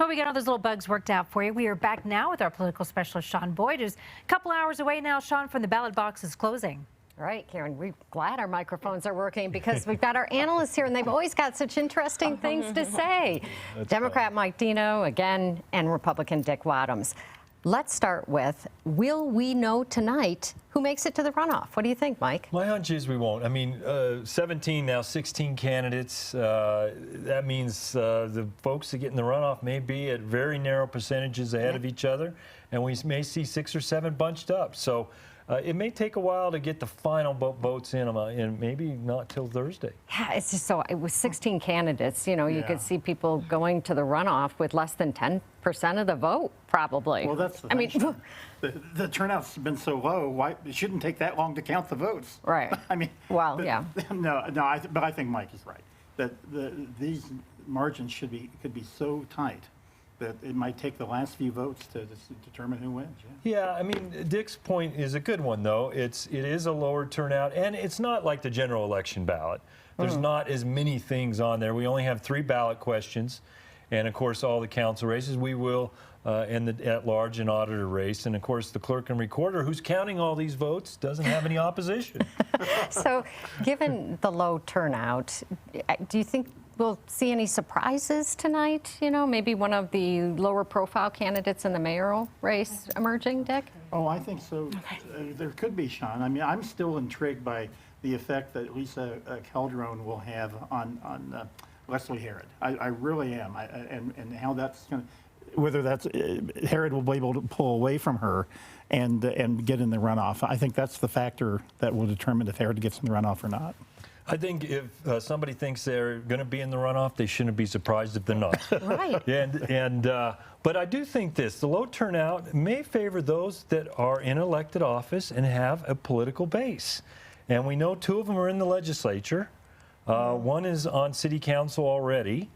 Well, we got all those little bugs worked out for you. We are back now with our political specialist, Sean Boyd, who's a couple hours away now, Sean, from the ballot boxes closing. All right, Karen, we're glad our microphones are working because we've got our analysts here and they've always got such interesting things to say. Democrat Mike Dino, again, and Republican Dick Wadhams. Let's start with, will we know tonight who makes it to the runoff? What do you think, Mike? My hunch is we won't. I mean, 17, now 16 candidates. That means the folks that get in the runoff may be at very narrow percentages ahead of each other, and we may see 6 or 7 bunched up. So it may take a while to get the final votes in, and maybe not till Thursday. Yeah, it's just so, it was 16 candidates. You know, you could see people going to the runoff with less than 10% of the vote, probably. Well, that's the thing. The turnout's been so low, why it shouldn't take that long to count the votes. Right. I mean, well, yeah. But I think Mike is right. That these margins could be so tight that it might take the last few votes to determine who wins. Yeah, I mean, Dick's point is a good one, though. It is a lower turnout, and it's not like the general election ballot. There's not as many things on there. We only have 3 ballot questions, and of course, all the council races. We will and the at-large and auditor race, and of course, the clerk and recorder, who's counting all these votes, doesn't have any opposition. So, given the low turnout, do you think we'll see any surprises tonight? You know, maybe one of the lower profile candidates in the mayoral race emerging, Dick? Oh, I think so. There could be, Sean. I mean, I'm still intrigued by the effect that Lisa Calderon will have on Leslie Herod. I really am. And how that's going to, whether that's Herod will be able to pull away from her and get in the runoff. I think that's the factor that will determine if Herod gets in the runoff or not. I think if somebody thinks they're going to be in the runoff, they shouldn't be surprised if they're not. Right. But I do think this, the low turnout may favor those that are in elected office and have a political base. And we know 2 of them are in the legislature. One is on city council already.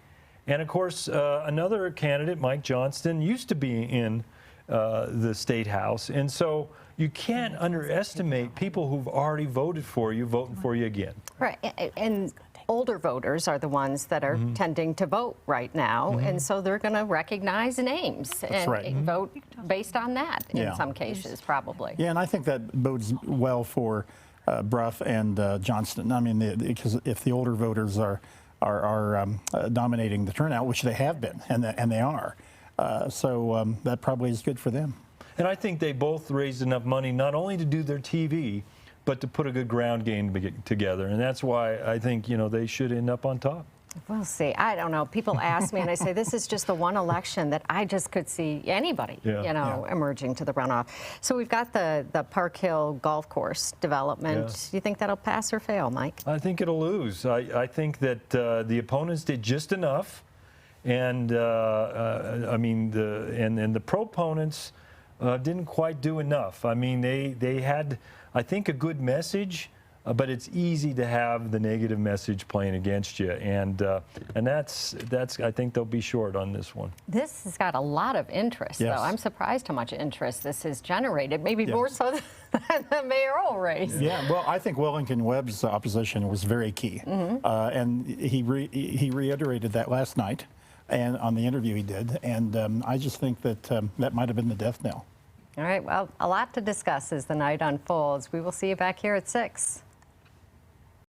And of course, another candidate, Mike Johnston, used to be in the state house. And so you can't underestimate people who've already voted for you, voting for you again. Right, and older voters are the ones that are tending to vote right now, and so they're going to recognize names and vote based on that in some cases, probably. Yeah, and I think that bodes well for Bruff and Johnston. I mean, because if the older voters are dominating the turnout, which they have been, and they are, so that probably is good for them. And I think they both raised enough money not only to do their TV, but to put a good ground game together. And that's why I think, you know, they should end up on top. We'll see. I don't know. People ask me, and I say, this is just the one election that I just could see anybody, emerging to the runoff. So we've got the Park Hill golf course development. Do you think that'll pass or fail, Mike? I think it'll lose. I think that the opponents did just enough. And, I mean, the proponents didn't quite do enough. I mean, they had, I think, a good message, but it's easy to have the negative message playing against you, and that's I think they'll be short on this one. This has got a lot of interest, though. I'm surprised how much interest this has generated, maybe more so than the mayoral race. Yeah, well, I think Wellington Webb's opposition was very key, and he reiterated that last night. And on the interview he did, and I just think that that might have been the death knell. All right, well, a lot to discuss as the night unfolds. We will see you back here at 6.